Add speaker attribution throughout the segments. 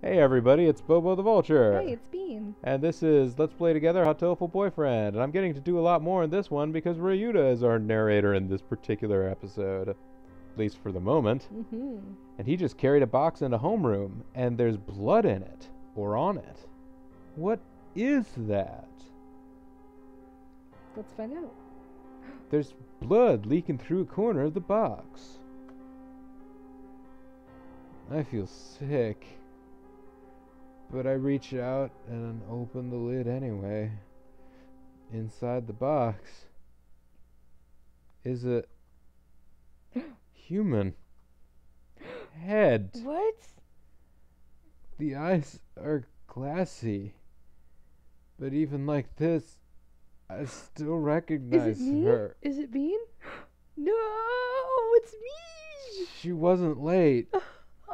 Speaker 1: Hey everybody, it's Bobo the Vulture.
Speaker 2: Hey, it's Bean.
Speaker 1: And this is Let's Play Together Hatoful Boyfriend. And I'm getting to do a lot more in this one because Ryuta is our narrator in this particular episode. At least for the moment.
Speaker 2: Mm-hmm.
Speaker 1: And he just carried a box into homeroom, and there's blood in it. Or on it. What is that?
Speaker 2: Let's find out.
Speaker 1: There's blood leaking through a corner of the box. I feel sick. But I reach out and open the lid anyway. Inside the box is a human head.
Speaker 2: What?
Speaker 1: The eyes are glassy. But even like this, I still recognize her.
Speaker 2: Is it Bean? No, it's me!
Speaker 1: She wasn't late.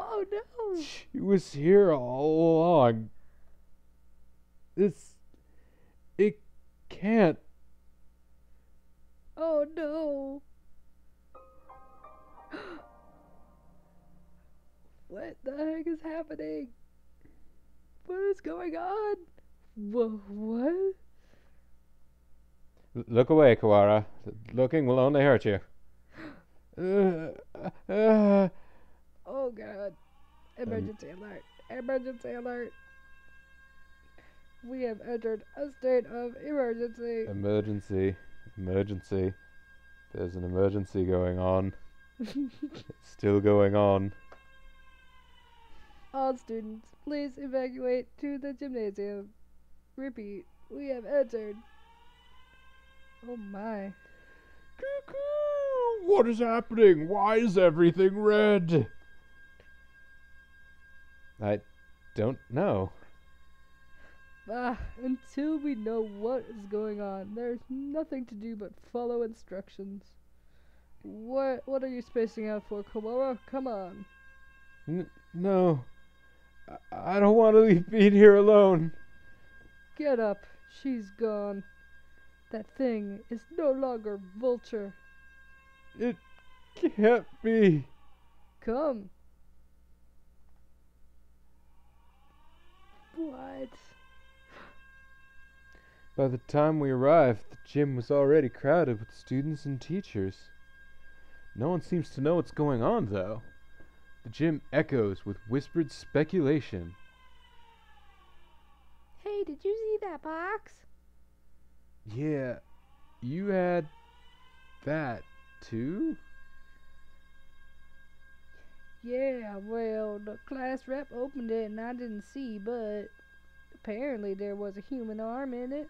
Speaker 2: Oh no!
Speaker 1: She was here all along. It can't.
Speaker 2: Oh no! What the heck is happening? What is going on? What?
Speaker 1: Look away, Kawara. Looking will only hurt you.
Speaker 2: Oh god. Emergency alert. Emergency alert. We have entered a state of emergency.
Speaker 1: Emergency. There's an emergency going on. It's still going on.
Speaker 2: All students, please evacuate to the gymnasium. Repeat, we have entered. Oh my.
Speaker 1: Cuckoo! What is happening? Why is everything red? I don't know.
Speaker 2: Until we know what is going on, there's nothing to do but follow instructions. What are you spacing out for, Komora? Come on.
Speaker 1: No. I don't want to leave Bean here alone.
Speaker 2: Get up. She's gone. That thing is no longer Vulture.
Speaker 1: It can't be.
Speaker 2: Come. What?
Speaker 1: By the time we arrived, the gym was already crowded with students and teachers. No one seems to know what's going on, though. The gym echoes with whispered speculation.
Speaker 2: Hey, did you see that box?
Speaker 1: Yeah, you had that, too?
Speaker 2: Yeah, well, the class rep opened it and I didn't see, but apparently there was a human arm in it.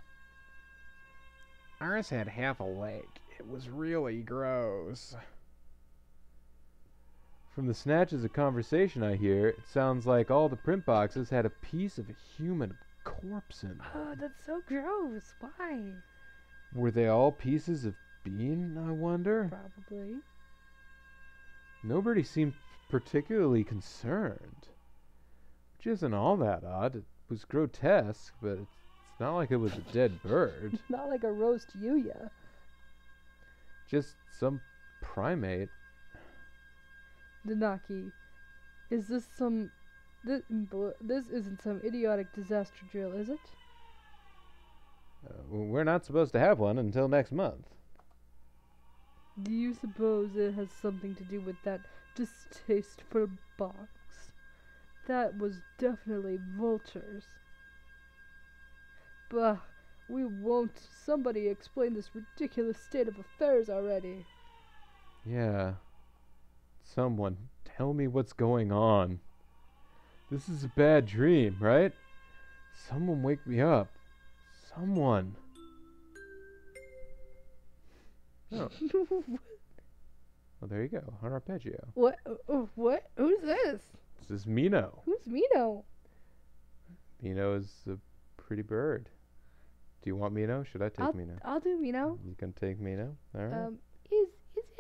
Speaker 1: Ours had half a leg. It was really gross. From the snatches of conversation I hear, it sounds like all the print boxes had a piece of a human corpse in them.
Speaker 2: Oh, that's so gross. Why?
Speaker 1: Were they all pieces of Bean, I wonder?
Speaker 2: Probably.
Speaker 1: Nobody seemed particularly concerned. Which isn't all that odd. It was grotesque, but it's not like it was a dead bird.
Speaker 2: Not like a roast Yuya.
Speaker 1: Just some primate.
Speaker 2: Danaki, is this some... This isn't some idiotic disaster drill, is it?
Speaker 1: We're not supposed to have one until next month.
Speaker 2: Do you suppose it has something to do with that distasteful box? That was definitely Vulture's. Bah, we won't. Somebody explain this ridiculous state of affairs already.
Speaker 1: Yeah. Someone, tell me what's going on. This is a bad dream, right? Someone wake me up. Someone. Oh. Well, there you go. An arpeggio.
Speaker 2: What? What? Who's this?
Speaker 1: This is Mino.
Speaker 2: Who's Mino?
Speaker 1: Mino is a pretty bird. Do you want Mino? Should I take Mino?
Speaker 2: I'll do Mino.
Speaker 1: You can take Mino? Alright.
Speaker 2: Is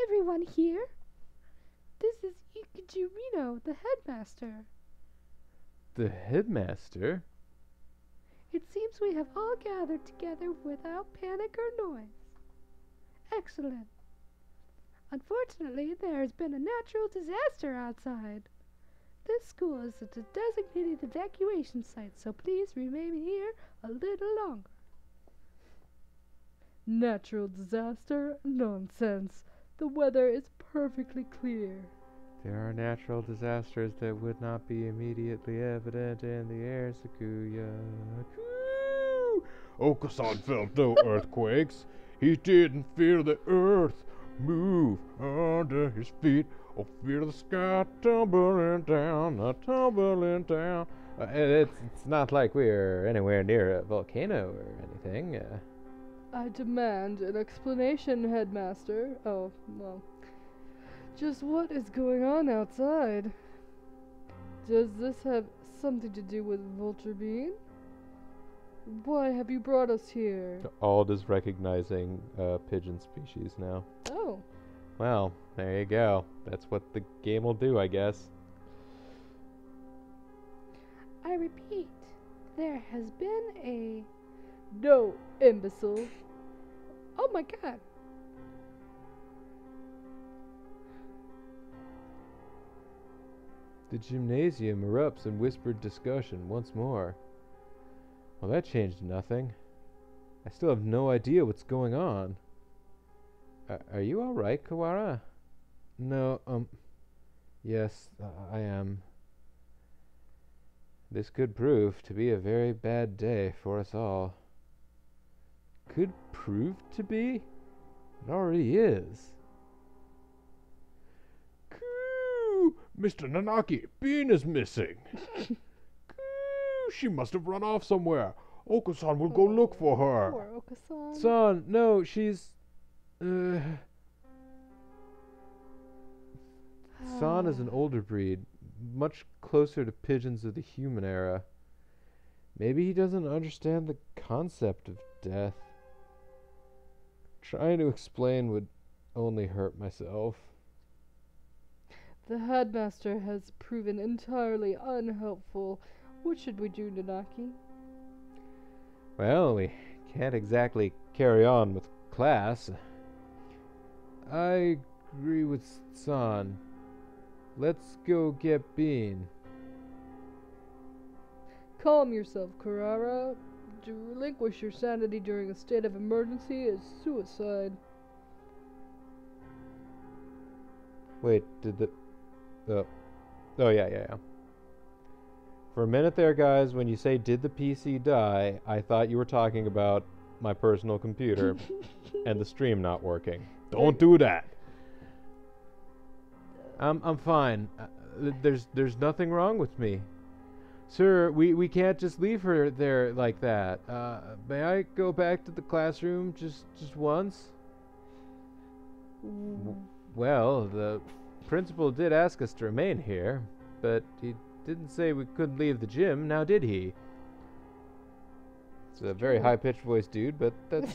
Speaker 2: everyone here? This is Ikuju Mino, the headmaster.
Speaker 1: The headmaster?
Speaker 2: It seems we have all gathered together without panic or noise. Excellent. Unfortunately, there has been a natural disaster outside. this school is a designated evacuation site, so please remain here a little longer. Natural disaster? Nonsense. The weather is perfectly clear.
Speaker 1: There are natural disasters that would not be immediately evident in the air, Sakuya. Okusan felt no earthquakes. He didn't feel the earth move under his feet, or feel the sky tumbling down, tumbling down. It's not like we're anywhere near a volcano or anything.
Speaker 2: I demand an explanation, Headmaster. Oh, well. Just what is going on outside? Does this have something to do with Vulture Bean? Why have you brought us here?
Speaker 1: Ald is recognizing pigeon species now.
Speaker 2: Oh.
Speaker 1: Well, there you go. That's what the game will do, I guess.
Speaker 2: I repeat, there has been a... No, imbecile. Oh my god.
Speaker 1: The gymnasium erupts in whispered discussion once more. Well, that changed nothing. I still have no idea what's going on. Are you alright, Kawara? No, yes, I am. This could prove to be a very bad day for us all. Could prove to be? It already is. Coo! Mr. Nanaki, Bean is missing. Coo! She must have run off somewhere. Oko-san will go look for her.
Speaker 2: Poor Oko-san.
Speaker 1: Son, no, she's... San is an older breed, much closer to pigeons of the human era. Maybe he doesn't understand the concept of death. Trying to explain would only hurt myself.
Speaker 2: The headmaster has proven entirely unhelpful. What should we do, Nanaki?
Speaker 1: Well, we can't exactly carry on with class. I agree with San. Let's go get Bean.
Speaker 2: Calm yourself, Kurara. To relinquish your sanity during a state of emergency is suicide.
Speaker 1: Wait, did the... Oh, yeah. For a minute there, guys, when you say, did the PC die, I thought you were talking about my personal computer and the stream not working. Don't do that! I'm fine. There's nothing wrong with me. Sir, we can't just leave her there like that. May I go back to the classroom just once? Well, the principal did ask us to remain here, but he didn't say we couldn't leave the gym, now did he? It's a very high-pitched voice, dude, but that's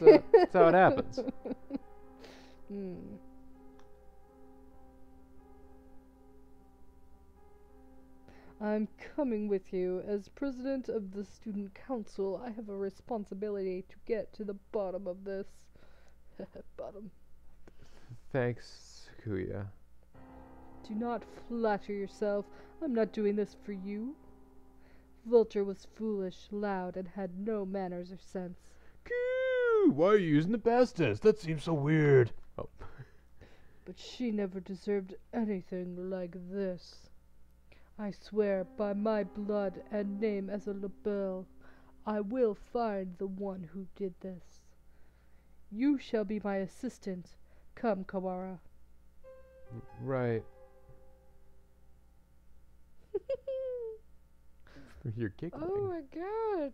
Speaker 1: how it happens.
Speaker 2: I'm coming with you. As president of the student council, I have a responsibility to get to the bottom of this. Bottom.
Speaker 1: Thanks, Sakuya.
Speaker 2: Do not flatter yourself. I'm not doing this for you. Vulture was foolish, loud, and had no manners or sense.
Speaker 1: Coo! Why are you using the past tense? That seems so weird. Oh.
Speaker 2: But she never deserved anything like this. I swear by my blood and name as a labelle, I will find the one who did this. You shall be my assistant. Come, Kawara.
Speaker 1: Right. You're giggling.
Speaker 2: Oh my god.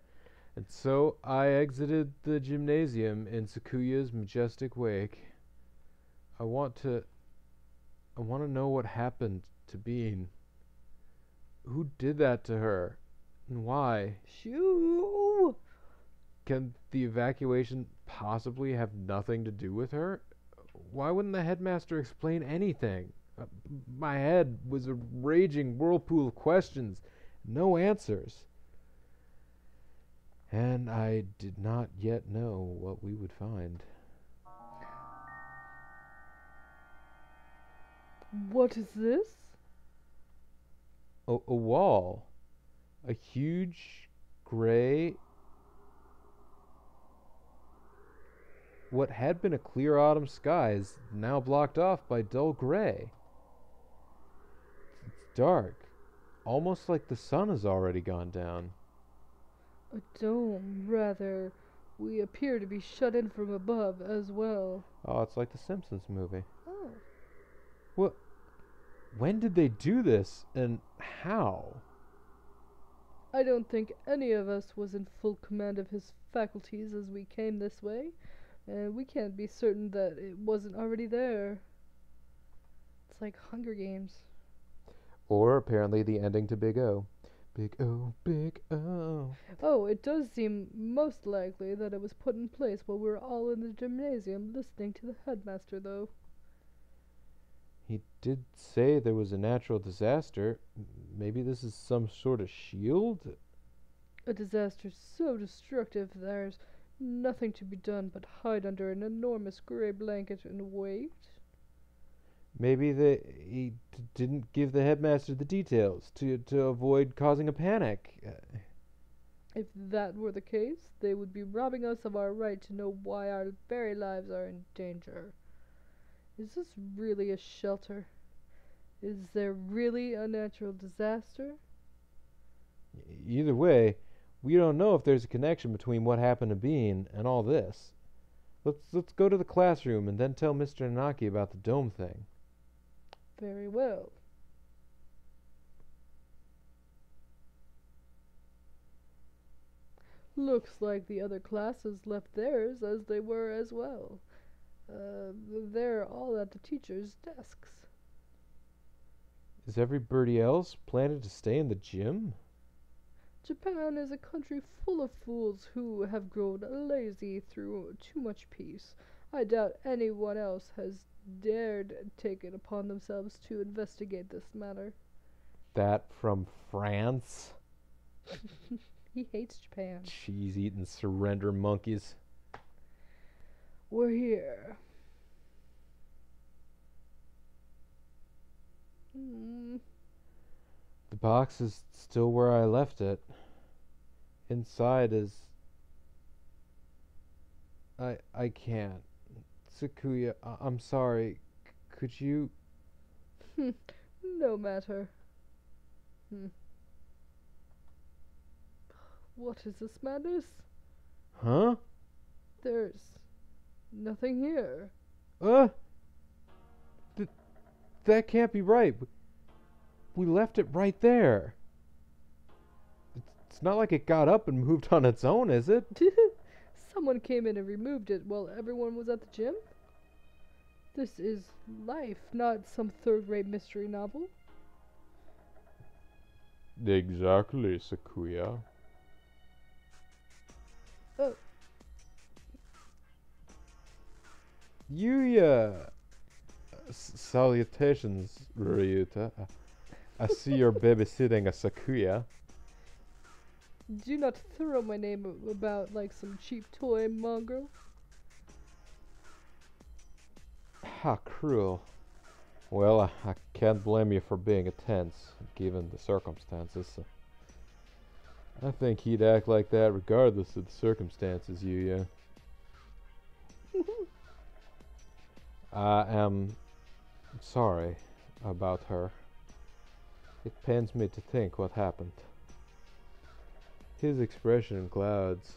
Speaker 1: And so I exited the gymnasium in Sakuya's majestic wake. I want to know what happened to Bean. Who did that to her? And why?
Speaker 2: Shoo!
Speaker 1: Can the evacuation possibly have nothing to do with her? Why wouldn't the headmaster explain anything? My head was a raging whirlpool of questions, no answers. And I did not yet know what we would find.
Speaker 2: What is this?
Speaker 1: A wall. A huge gray. What had been a clear autumn sky is now blocked off by dull gray. It's dark, almost like the sun has already gone down.
Speaker 2: A dome, rather. We appear to be shut in from above as well.
Speaker 1: Oh, it's like the Simpsons movie.
Speaker 2: Oh.
Speaker 1: What? When did they do this, and how?
Speaker 2: I don't think any of us was in full command of his faculties as we came this way, and we can't be certain that it wasn't already there. It's like Hunger Games.
Speaker 1: Or apparently the ending to Big O. Big O, Big O.
Speaker 2: Oh, it does seem most likely that it was put in place while we were all in the gymnasium listening to the headmaster, though.
Speaker 1: He did say there was a natural disaster. Maybe this is some sort of shield?
Speaker 2: A disaster so destructive there's nothing to be done but hide under an enormous gray blanket and wait.
Speaker 1: Maybe he didn't give the headmaster the details to avoid causing a panic.
Speaker 2: If that were the case, they would be robbing us of our right to know why our very lives are in danger. Is this really a shelter? Is there really a natural disaster?
Speaker 1: Either way, we don't know if there's a connection between what happened to Bean and all this. Let's go to the classroom and then tell Mr. Nanaki about the dome thing.
Speaker 2: Very well. Looks like the other classes left theirs as they were as well. They're all at the teachers' desks.
Speaker 1: Is everybody else planning to stay in the gym?
Speaker 2: Japan is a country full of fools who have grown lazy through too much peace. I doubt anyone else has dared take it upon themselves to investigate this matter.
Speaker 1: That from France?
Speaker 2: He hates Japan.
Speaker 1: Cheese-eating surrender monkeys.
Speaker 2: We're here.
Speaker 1: The box is still where I left it. Inside is... I can't. Sakuya, I'm sorry. Could you...
Speaker 2: No matter. What is this madness?
Speaker 1: Huh?
Speaker 2: There's nothing here.
Speaker 1: That can't be right. We left it right there. It's not like it got up and moved on its own, is it?
Speaker 2: Someone came in and removed it while everyone was at the gym? This is life, not some third-rate mystery novel.
Speaker 1: Exactly, Sakuya.
Speaker 2: Oh.
Speaker 1: Yuya! Salutations, Ryuta. I see you're babysitting a Sakuya.
Speaker 2: Do not throw my name about like some cheap toy, mongrel.
Speaker 1: How cruel. Well, I can't blame you for being tense, given the circumstances. I think he'd act like that regardless of the circumstances, Yuya. I am sorry about her. It pains me to think what happened. His expression clouds.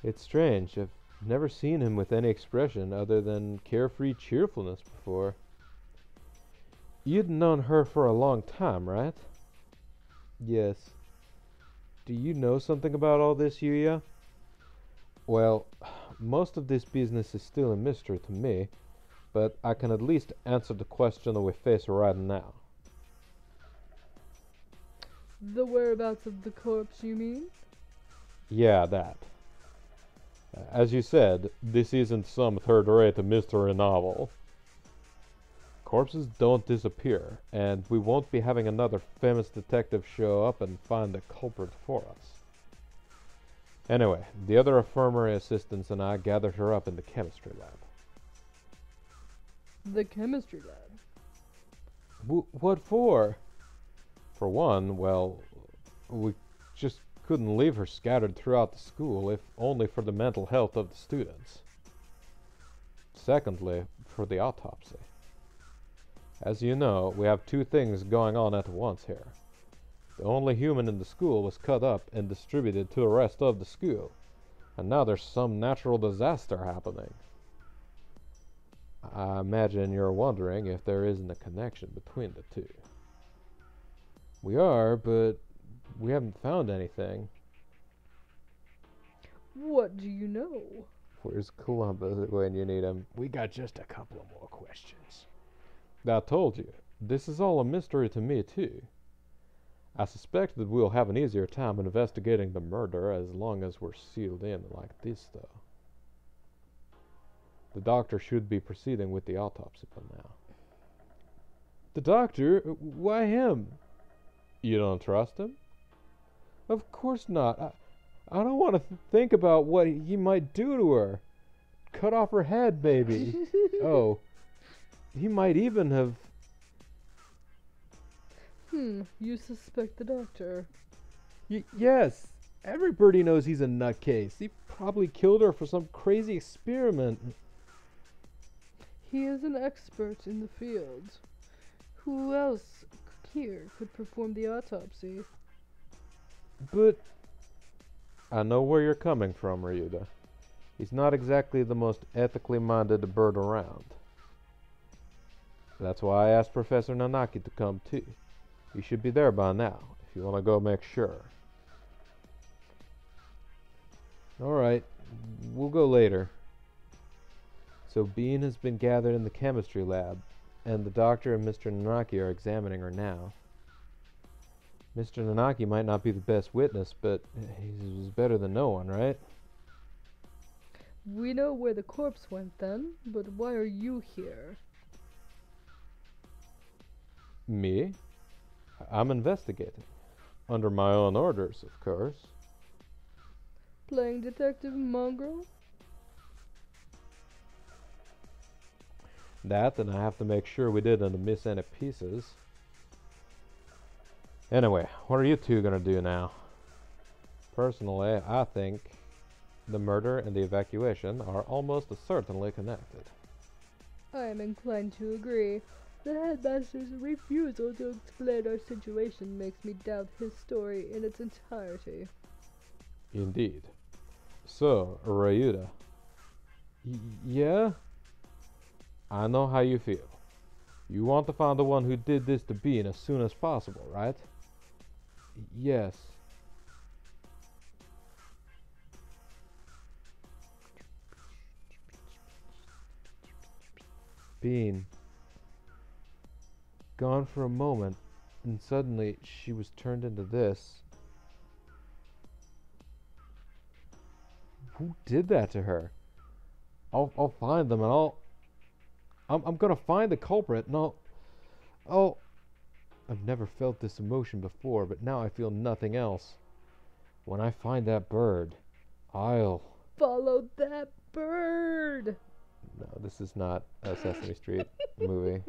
Speaker 1: It's strange. I've never seen him with any expression other than carefree cheerfulness before. You'd known her for a long time, right? Yes. Do you know something about all this, Yuya? Well, most of this business is still a mystery to me, but I can at least answer the question that we face right now.
Speaker 2: The whereabouts of the corpse, you mean?
Speaker 1: Yeah, that. As you said, this isn't some third-rate mystery novel. Corpses don't disappear, and we won't be having another famous detective show up and find the culprit for us. Anyway, the other infirmary assistants and I gathered her up in the chemistry lab.
Speaker 2: The chemistry lab?
Speaker 1: What for? For one, well, we just couldn't leave her scattered throughout the school if only for the mental health of the students. Secondly, for the autopsy. As you know, we have two things going on at once here. The only human in the school was cut up and distributed to the rest of the school, and now there's some natural disaster happening. I imagine you're wondering if there isn't a connection between the two. We are, but we haven't found anything.
Speaker 2: What do you know?
Speaker 1: Where's Columbus when you need him? We got just a couple of more questions. I told you, this is all a mystery to me, too. I suspect that we'll have an easier time investigating the murder as long as we're sealed in like this, though. The doctor should be proceeding with the autopsy by now. The doctor? Why him? You don't trust him? Of course not. I don't want to think about what he might do to her. Cut off her head, maybe. Oh, he might even have...
Speaker 2: You suspect the doctor?
Speaker 1: Yes. Everybody knows he's a nutcase. He probably killed her for some crazy experiment.
Speaker 2: He is an expert in the field. Who else here could perform the autopsy?
Speaker 1: But... I know where you're coming from, Ryuda. He's not exactly the most ethically minded bird around. That's why I asked Professor Nanaki to come too. He should be there by now, if you want to go make sure. Alright, we'll go later. So Bean has been gathered in the chemistry lab, and the doctor and Mr. Nanaki are examining her now. Mr. Nanaki might not be the best witness, but he's better than no one, right?
Speaker 2: We know where the corpse went then, but why are you here?
Speaker 1: Me? I'm investigating. Under my own orders, of course.
Speaker 2: Playing Detective Mongrel?
Speaker 1: That, and I have to make sure we didn't miss any pieces. Anyway, what are you two gonna do now? Personally, I think the murder and the evacuation are almost certainly connected.
Speaker 2: I am inclined to agree. The headmaster's refusal to explain our situation makes me doubt his story in its entirety.
Speaker 1: Indeed. So, Ryuda. Yeah? I know how you feel. You want to find the one who did this to Bean as soon as possible, right? Yes. Bean. Gone for a moment, and suddenly she was turned into this. Who did that to her? I'll find them, and I'm gonna find the culprit, and I've never felt this emotion before, but now I feel nothing else. When I find that bird, I'll...
Speaker 2: Follow that bird!
Speaker 1: No, this is not a Sesame Street movie.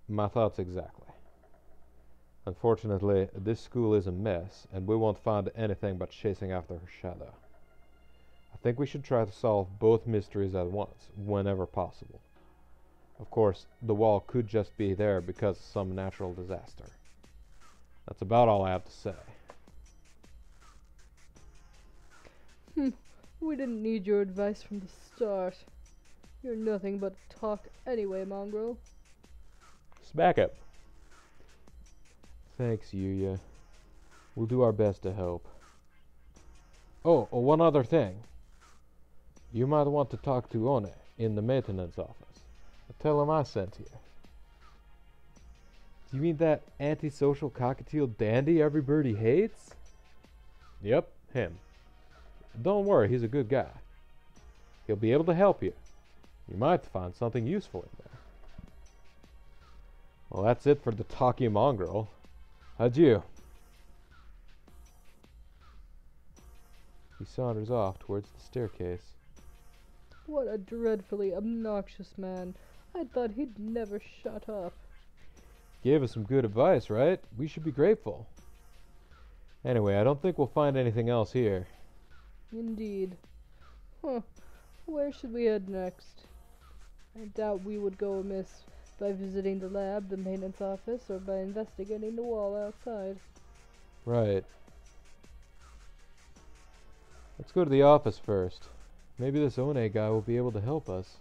Speaker 1: My thoughts exactly. Unfortunately, this school is a mess, and we won't find anything but chasing after her shadow. I think we should try to solve both mysteries at once, whenever possible. Of course, the wall could just be there because of some natural disaster. That's about all I have to say.
Speaker 2: We didn't need your advice from the start. You're nothing but talk anyway, Mongrel.
Speaker 1: Smack it. Thanks, Yuya. We'll do our best to help. Oh, one other thing. You might want to talk to One in the maintenance office. Tell him I sent you. You mean that antisocial cockatiel dandy everybody hates? Yep, him. Don't worry, he's a good guy. He'll be able to help you. You might find something useful in there. Well, that's it for the talky mongrel. Adieu. He saunters off towards the staircase.
Speaker 2: What a dreadfully obnoxious man. I thought he'd never shut up.
Speaker 1: Gave us some good advice, right? We should be grateful. Anyway, I don't think we'll find anything else here.
Speaker 2: Indeed. Huh. Where should we head next? I doubt we would go amiss by visiting the lab, the maintenance office, or by investigating the wall outside.
Speaker 1: Right. Let's go to the office first. Maybe this One guy will be able to help us.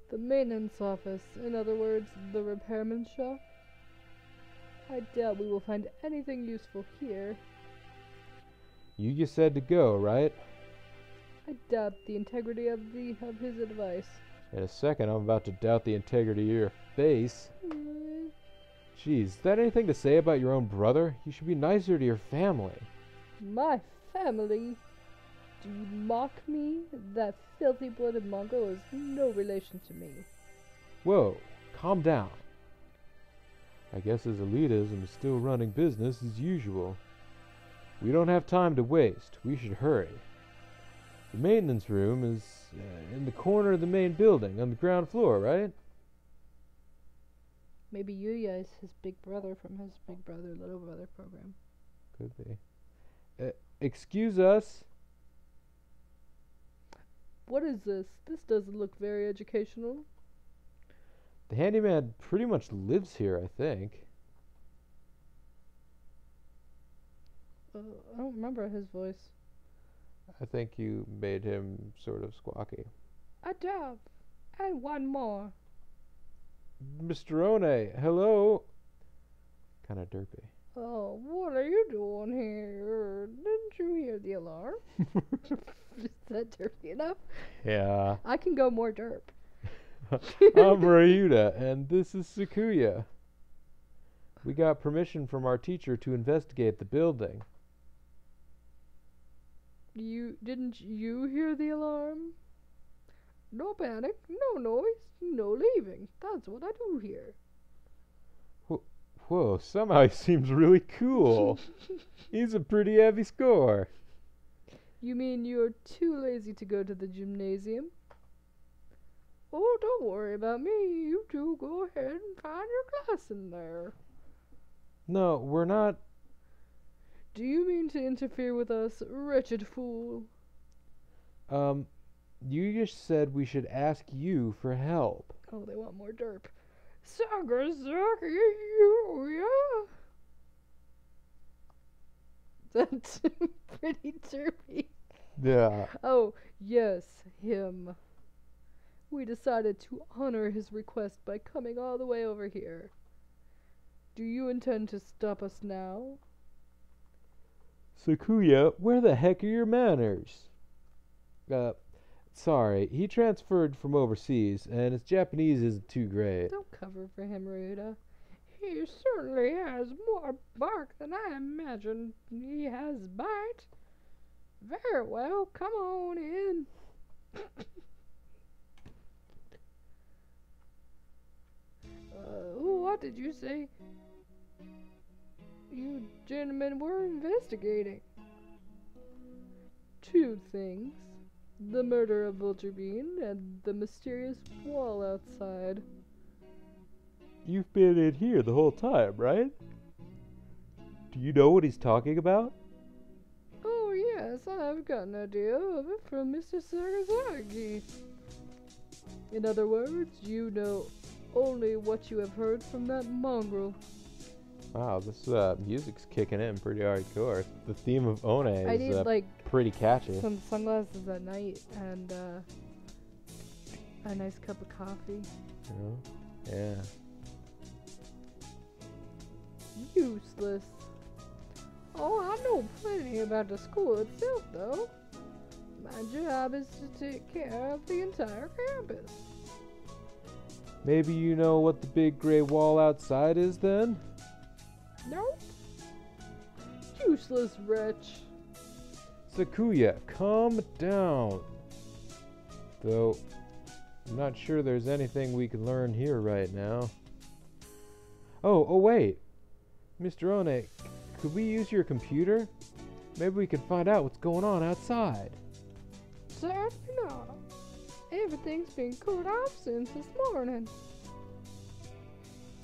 Speaker 2: The maintenance office, in other words, the repairman's shop? I doubt we will find anything useful here.
Speaker 1: You just said to go, right?
Speaker 2: I doubt the integrity of his advice.
Speaker 1: In a second, I'm about to doubt the integrity of your face. Jeez, is that anything to say about your own brother? You should be nicer to your family.
Speaker 2: My family? Do you mock me? That filthy-blooded Mongol is no relation to me.
Speaker 1: Whoa, calm down. I guess his elitism is still running business as usual. We don't have time to waste. We should hurry. The maintenance room is in the corner of the main building on the ground floor, right?
Speaker 2: Maybe Yuya is his big brother from his Big Brother, Little Brother program.
Speaker 1: Could be. Excuse us.
Speaker 2: What is this? This doesn't look very educational.
Speaker 1: The handyman pretty much lives here, I think.
Speaker 2: I don't remember his voice.
Speaker 1: I think you made him sort of squawky.
Speaker 2: A dove. And one more.
Speaker 1: Mr. One, hello. Kind of derpy.
Speaker 2: Oh, what are you doing here? Didn't you hear the alarm? Is that derpy enough?
Speaker 1: Yeah.
Speaker 2: I can go more derp.
Speaker 1: I'm Ryuta, and this is Sakuya. We got permission from our teacher to investigate the building.
Speaker 2: Didn't you hear the alarm? No panic, no noise, no leaving. That's what I do here.
Speaker 1: Whoa, somehow he seems really cool. He's a pretty heavy score.
Speaker 2: You mean you're too lazy to go to the gymnasium? Oh, don't worry about me. You two go ahead and find your class in there.
Speaker 1: No, we're not.
Speaker 2: Do you mean to interfere with us, wretched fool?
Speaker 1: You just said we should ask you for help.
Speaker 2: Oh, they want more derp. Sagasaki, you, yeah? That's pretty derpy.
Speaker 1: Yeah.
Speaker 2: Oh, yes, him. We decided to honor his request by coming all the way over here. Do you intend to stop us now?
Speaker 1: Sakuya, where the heck are your manners? Sorry, he transferred from overseas, and his Japanese isn't too great.
Speaker 2: Don't cover for him, Ryuta. He certainly has more bark than I imagined he has bite. Very well, come on in. What did you say? You gentlemen were investigating. Two things. The murder of Vulture Bean and the mysterious wall outside.
Speaker 1: You've been in here the whole time, right? Do you know what he's talking about?
Speaker 2: Oh yes, I've got an idea of it from Mr. Sagasaki. In other words, you know only what you have heard from that mongrel.
Speaker 1: Wow, this music's kicking in pretty hardcore. The theme of One is
Speaker 2: I need
Speaker 1: pretty catchy.
Speaker 2: some sunglasses at night and a nice cup of coffee.
Speaker 1: Yeah.
Speaker 2: Useless. Oh, I know plenty about the school itself, though. My job is to take care of the entire campus.
Speaker 1: Maybe you know what the big gray wall outside is then?
Speaker 2: Nope. Useless wretch.
Speaker 1: Sakuya, calm down. Though, I'm not sure there's anything we can learn here right now. Oh wait. Mr. One, could we use your computer? Maybe we can find out what's going on outside.
Speaker 2: Certainly not. Everything's been cut off since this morning.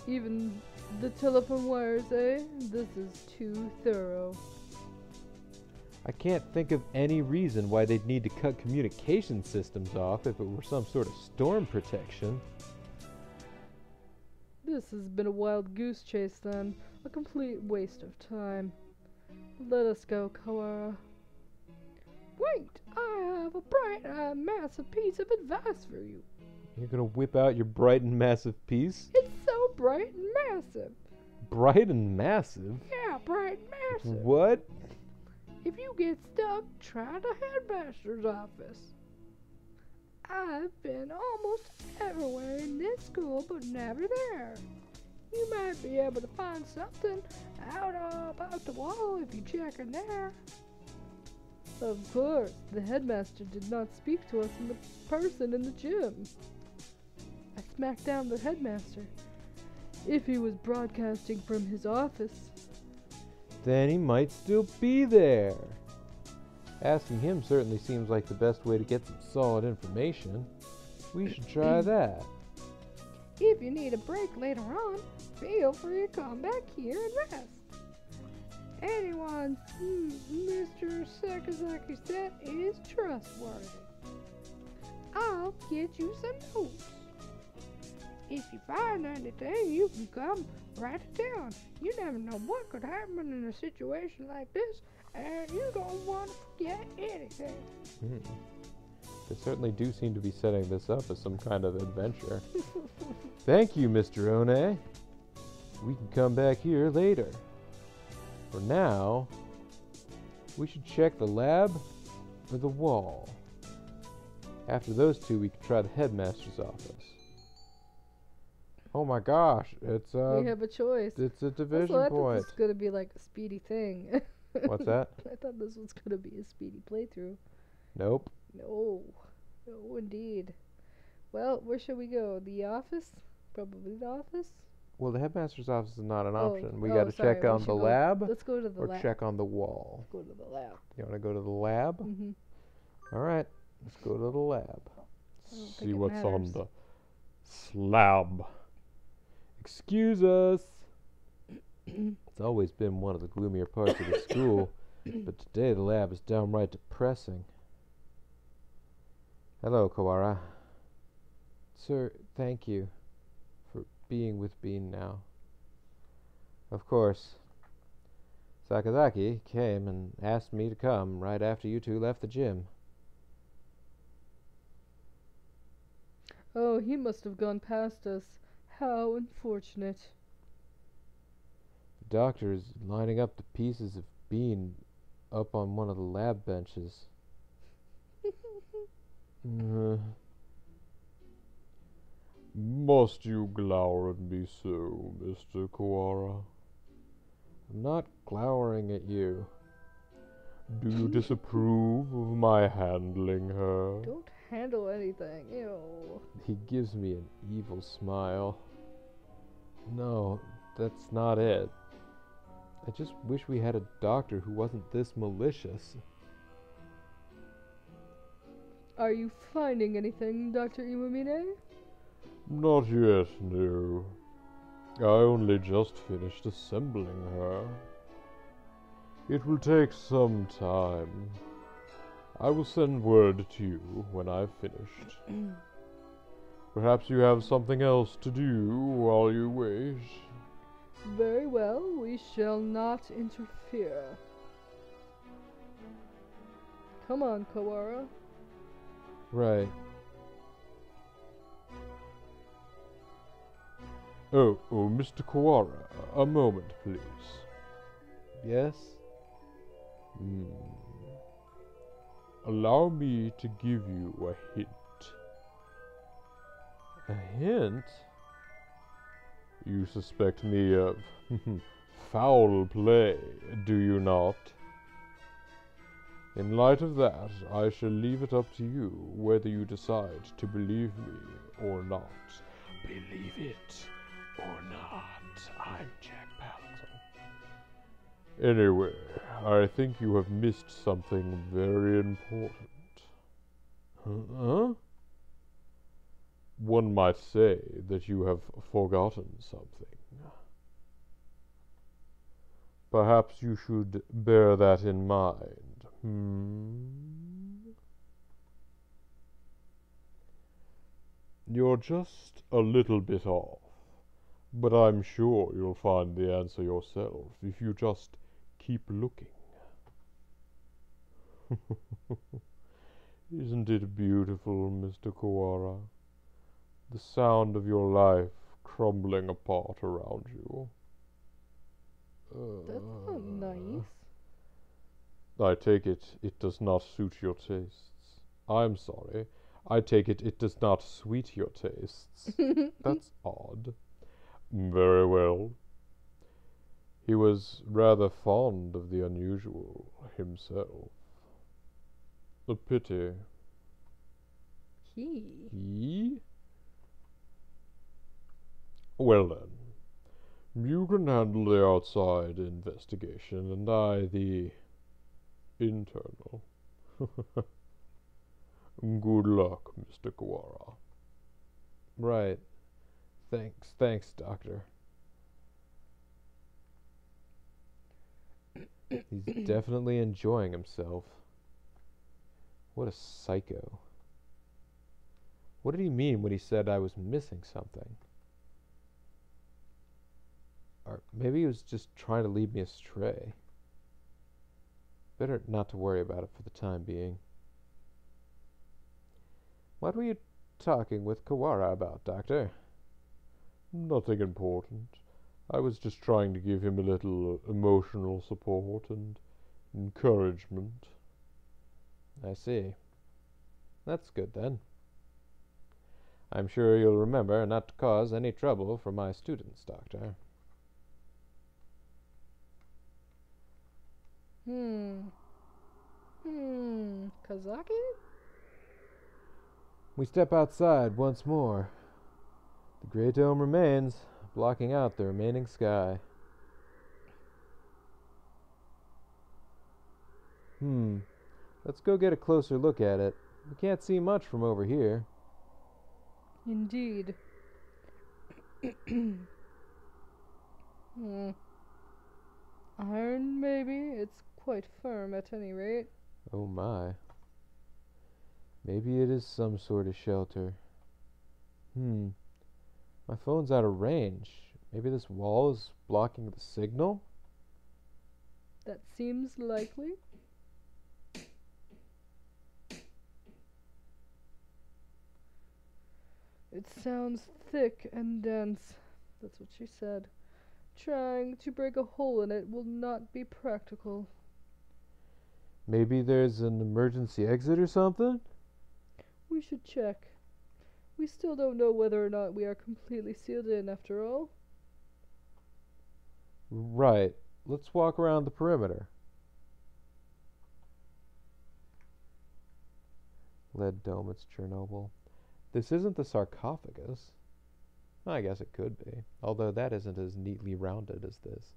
Speaker 2: Even the telephone wires, eh? This is too thorough.
Speaker 1: I can't think of any reason why they'd need to cut communication systems off if it were some sort of storm protection.
Speaker 2: This has been a wild goose chase then. A complete waste of time. Let us go, Kawara. Wait! I have a bright and massive piece of advice for you.
Speaker 1: You're gonna whip out your bright and massive piece?
Speaker 2: It's so bright and massive.
Speaker 1: Bright and massive?
Speaker 2: Yeah, bright and massive.
Speaker 1: What?
Speaker 2: If you get stuck, try the headmaster's office. I've been almost everywhere in this school, but never there. You might be able to find something out about the wall if you check in there. Of course, the headmaster did not speak to us in the person in the gym. I smacked down the headmaster. If he was broadcasting from his office,
Speaker 1: Then he might still be there. Asking him certainly seems like the best way to get some solid information. We should try that.
Speaker 2: if you need a break later on, feel free to come back here and rest. Anyone Mr. Sakazaki said is trustworthy. I'll get you some notes. If you find anything, you can come write it down. You never know what could happen in a situation like this, and you don't want to forget anything.
Speaker 1: They certainly do seem to be setting this up as some kind of adventure. Thank you, Mr. One. We can come back here later. For now, we should check the lab or the wall. After those two, we can try the headmaster's office. Oh my gosh, it's
Speaker 2: We have a choice.
Speaker 1: it's a division
Speaker 2: Also, I thought
Speaker 1: point.
Speaker 2: this was gonna be like a speedy thing.
Speaker 1: What's that?
Speaker 2: I thought this was gonna be a speedy playthrough.
Speaker 1: Nope.
Speaker 2: No, no, indeed. Well, where should we go? The office? Probably the office.
Speaker 1: Well, the headmaster's office is not an
Speaker 2: Oh,
Speaker 1: option. We
Speaker 2: oh,
Speaker 1: got to
Speaker 2: sorry,
Speaker 1: check
Speaker 2: we
Speaker 1: on
Speaker 2: should
Speaker 1: the
Speaker 2: go-
Speaker 1: lab
Speaker 2: Let's go to the
Speaker 1: or
Speaker 2: lab.
Speaker 1: check on the wall.
Speaker 2: Go to the lab.
Speaker 1: You want to go to the lab?
Speaker 2: Mm-hmm.
Speaker 1: All right, let's go to the lab.
Speaker 2: I don't
Speaker 1: See
Speaker 2: think it
Speaker 1: what's on
Speaker 2: matters.
Speaker 1: the slab. Excuse us. It's always been one of the gloomier parts of the school, but today the lab is downright depressing. Hello, Kawara. Sir, thank you for being with Bean now. Of course, Sakazaki came and asked me to come right after you two left the gym.
Speaker 2: Oh, he must have gone past us. How unfortunate.
Speaker 1: The doctor is lining up the pieces of Bean up on one of the lab benches. Must you glower at me so, Mr. Kawara? I'm not glowering at you. Do you disapprove of my handling her?
Speaker 2: Don't handle anything. Ew.
Speaker 1: He gives me an evil smile. No, that's not it. I just wish we had a doctor who wasn't this malicious.
Speaker 2: Are you finding anything, Dr. Iwamine?
Speaker 1: Not yet, no. I only just finished assembling her. It will take some time. I will send word to you when I've finished. Perhaps you have something else to do while you wait.
Speaker 2: Very well, we shall not interfere. Come on, Kawara.
Speaker 1: Right. Oh, Mr. Kawara, a moment, please. Yes? Allow me to give you a hint. A hint? You suspect me of foul play, do you not? In light of that, I shall leave it up to you whether you decide to believe me or not. Believe it or not, I'm Jack Palance. Anyway, I think you have missed something very important. Huh? One might say that you have forgotten something. Perhaps you should bear that in mind. You're just a little bit off, but I'm sure you'll find the answer yourself if you just keep looking. Isn't it beautiful, Mr. Kawara? The sound of your life crumbling apart around you.
Speaker 2: That's not nice.
Speaker 1: I take it does not suit your tastes. I'm sorry. I take it does not sweet your tastes. That's odd. Very well. He was rather fond of the unusual himself. A pity. He? Well then, you can handle the outside investigation, and I the internal. Good luck, Mr. Kawara. Right. Thanks, Doctor. He's definitely enjoying himself. What a psycho. What did he mean when he said I was missing something? Or maybe he was just trying to lead me astray. Better not to worry about it for the time being. What were you talking with Kawara about, Doctor? Nothing important. I was just trying to give him a little emotional support and encouragement. I see. That's good, then. I'm sure you'll remember not to cause any trouble for my students, Doctor.
Speaker 2: Kazaki?
Speaker 1: We step outside once more. The Great Dome remains, blocking out the remaining sky. Let's go get a closer look at it. We can't see much from over here.
Speaker 2: Indeed. Iron, maybe? It's quite firm at any rate.
Speaker 1: Oh my. Maybe it is some sort of shelter. My phone's out of range. Maybe this wall is blocking the signal?
Speaker 2: That seems likely. It sounds thick and dense. That's what she said. Trying to break a hole in it will not be practical.
Speaker 1: Maybe there's an emergency exit or something?
Speaker 2: We should check. We still don't know whether or not we are completely sealed in after all.
Speaker 1: Right. Let's walk around the perimeter. Lead dome, it's Chernobyl. This isn't the sarcophagus. I guess it could be, although that isn't as neatly rounded as this.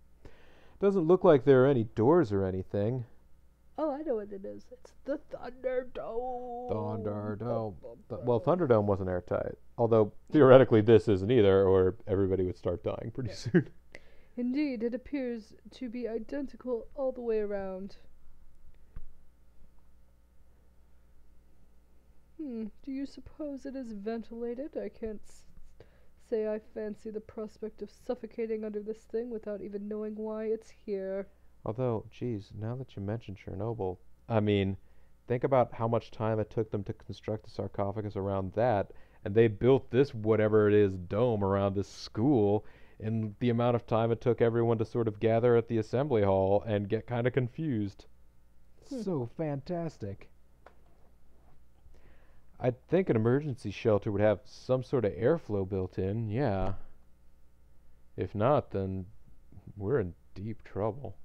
Speaker 1: Doesn't look like there are any doors or anything.
Speaker 2: Oh, I know what it is. It's the Thunderdome.
Speaker 1: Thunderdome. Well, Thunderdome wasn't airtight. Although, theoretically, this isn't either, or everybody would start dying pretty soon.
Speaker 2: Indeed, it appears to be identical all the way around. Do you suppose it is ventilated? I can't say I fancy the prospect of suffocating under this thing without even knowing why it's here.
Speaker 1: Although, geez, now that you mention Chernobyl, I mean, think about how much time it took them to construct a sarcophagus around that, and they built this whatever it is dome around this school, and the amount of time it took everyone to sort of gather at the assembly hall and get kind of confused. So fantastic. I'd think an emergency shelter would have some sort of airflow built in, yeah. If not, then we're in deep trouble.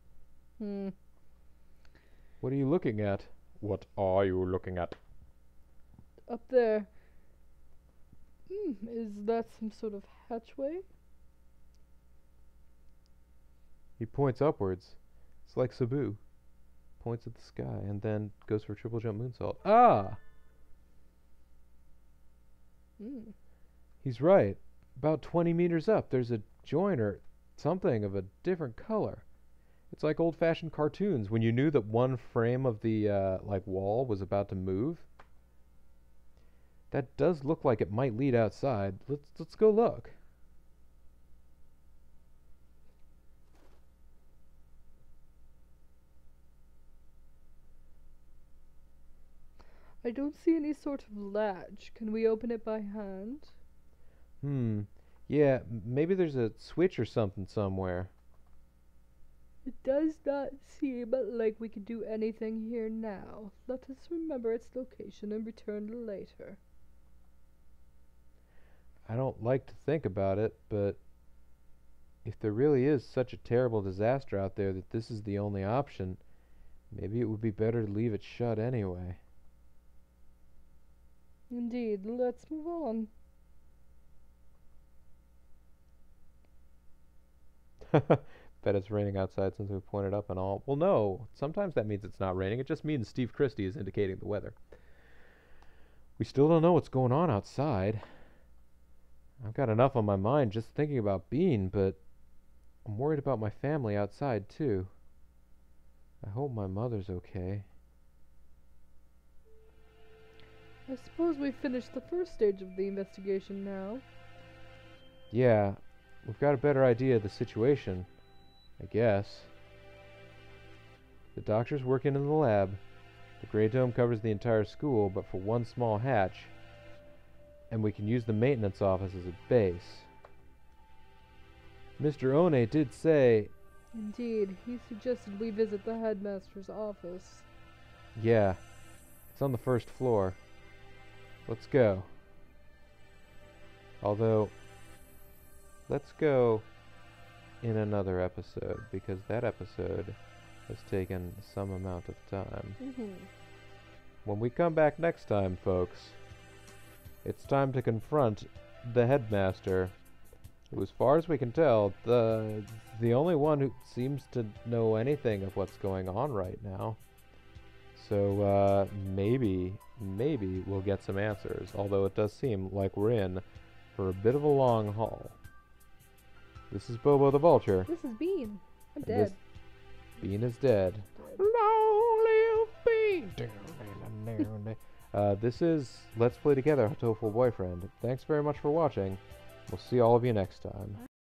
Speaker 1: What are you looking at? What are you looking at?
Speaker 2: Up there. Is that some sort of hatchway?
Speaker 1: He points upwards. It's like Sabu. Points at the sky and then goes for a triple jump moonsault. Ah! He's right. About 20 meters up, there's a joint or something of a different color. It's like old-fashioned cartoons when you knew that one frame of the like wall was about to move. That does look like it might lead outside. Let's go look.
Speaker 2: I don't see any sort of latch. Can we open it by hand?
Speaker 1: Yeah, maybe there's a switch or something somewhere.
Speaker 2: It does not seem like we can do anything here now. Let us remember its location and return later.
Speaker 1: I don't like to think about it, but if there really is such a terrible disaster out there that this is the only option, maybe it would be better to leave it shut anyway.
Speaker 2: Indeed, let's move on.
Speaker 1: Bet it's raining outside since we pointed up and all. Well, no. Sometimes that means it's not raining. It just means Steve Christie is indicating the weather. We still don't know what's going on outside. I've got enough on my mind just thinking about Bean, but I'm worried about my family outside, too. I hope my mother's okay.
Speaker 2: I suppose we've finished the first stage of the investigation now.
Speaker 1: Yeah, we've got a better idea of the situation, I guess. The doctor's working in the lab. The Grey Dome covers the entire school, but for one small hatch. And we can use the maintenance office as a base. Mr. One did say...
Speaker 2: Indeed, he suggested we visit the headmaster's office.
Speaker 1: Yeah, it's on the first floor. Let's go. Although, let's go in another episode, because that episode has taken some amount of time. When we come back next time, folks, it's time to confront the headmaster, who, as far as we can tell, the only one who seems to know anything of what's going on right now. So, maybe we'll get some answers, although it does seem like we're in for a bit of a long haul. This is Bobo the Vulture.
Speaker 2: This is Bean. I'm dead.
Speaker 1: Bean is dead. Long live Bean! This is Let's Play Together, Hatoful Boyfriend. Thanks very much for watching. We'll see all of you next time.